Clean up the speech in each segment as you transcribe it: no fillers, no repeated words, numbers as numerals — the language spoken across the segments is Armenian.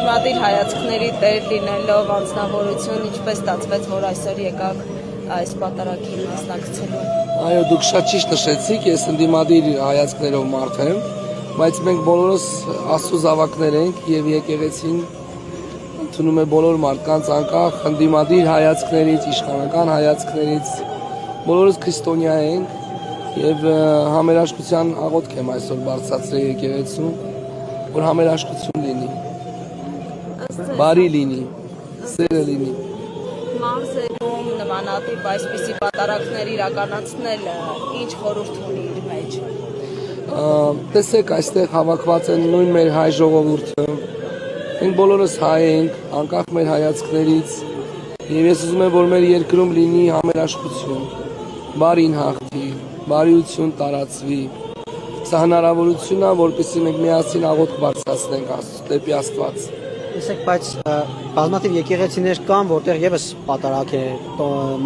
Ընդդիմադիր հայացքների տեր լինելով անձնավորություն, ինչպես ստացվեց, որ այսօր եկաք այս պատարագին մասնակցելու։ Այո, դուք շատ ճիշտ նշեցիք, ես ընդդիմադիր հայացքներով մարդ եմ, բայց մենք բոլորս Աստծո զավակներ ենք եւ եկեղեցին ընդունում է բոլոր մարդկանց անկախ ընդդիմադիր հայացքներից, իշխանական հայացքներից, բոլորս քրիստոնյա ենք եւ համերաշխության աղոթք եմ այսօր բարձրացրել եկեղեցու, որ համերաշխություն լինի, բարի լինի, սերը լինի։ Մարզերում նմանատիպ այսպիսի պատարագներ իրականացնելը ինչ խորհուրդ ունի իր մեջ։ Տեսեք, այստեղ հավաքված են նույն մեր հայ ժողովուրդը, մենք բոլորս հայ ենք, անկախ մեր հայացքներից, եւ ես ուզում եմ, որ մեր երկրում լինի համերաշխություն, բարին հաղթի, բարիություն տարածվի։ Սա հնարավորություն է, որպեսզի մենք միասին աղոթք բարձրացնենք դեպի Աստված։ Տեսեք, բայց բազմաթիվ եկեղեցիներ կան, որտեղ եւս պատարագ է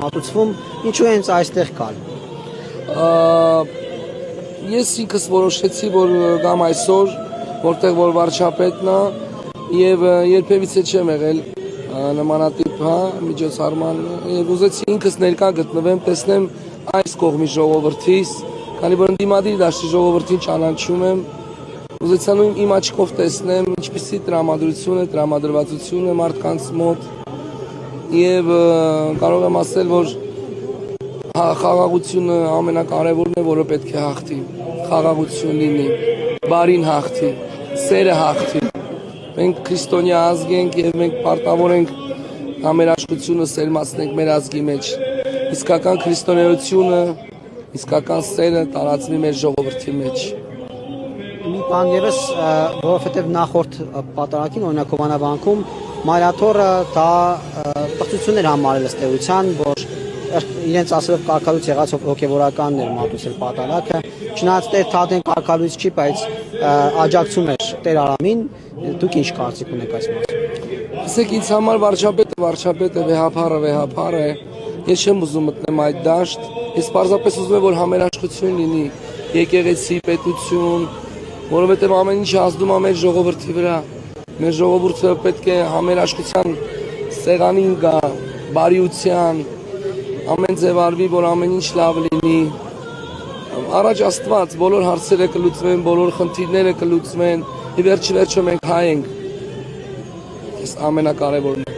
մատուցվում, ինչու է հենց այստեղ կալ։ Ես ինքս որոշեցի, որ գամ այսօր, որտեղ որ վարչապետն է, եւ երբևիցե չեմ եղել նմանատիպ միջոցառման, եւ ուզեցի ինքս ներկա գտնվեմ, տեսնեմ այս կողմի ժողովրդիս, քանի որ ընդդիմադիր դաշտի ժողովրդին ճանաչում եմ, ուզեցա իմ աչքով տեսնեմ ինչպիսի տրամադրություն է, տրամադրվածություն է մարդկանց մոտ եւ կարող եմ ասել, որ խաղաղությունը ամենակարևորն է, որը պետք է հաղթի, խաղաղություն լինի, բարին հաղթի, սերը հաղթի։ Մենք քրիստոնյա ազգ ենք եւ մենք պարտավոր ենք համերաշխությունը սերմացնենք մեր ազգի մեջ։ Իսկական քրիստոնեությունը, իսկական սերը տարածվի մեր ժողովրդի մեջ։ Մի բան եւս, որովհետեւ նախորդ պատարագին օրինակ Հովանավանքում Մայրաթորը դա պղծություն էր համարել ըստ էության, որ իրենց ասելով կարգալույց եղած հոգեվորականներ մատուցել պատարագը, չնայած Տեր Թադեն կարգալույց չի, բայց աջակցում էր Տեր Արամին, դուք ինչ կարծիք ունեք այս մասին։ Տեսեք, ինձ համար վարչապետը վեհափառ է, ես չեմ ուզում մտնեմ այդ դաշտ, ես պարզապես ուզում եմ, որ համերաշխություն լինի, եկեղեցի, պետություն, որովհետև ամեն ինչ ազդում է մեր ժողովրդի վրա, մեր ժողովուրդը պետք է համերաշխության սեղանին գա, բարիության, ամեն ձև արվի, որ ամեն ինչ լավ լինի, առաջ Աստված, բոլոր հարցերը կլուծվեն, բոլոր խնդիրները կլուծվեն, ի վերջո մենք հայ ենք, այս ամենակարևորն է։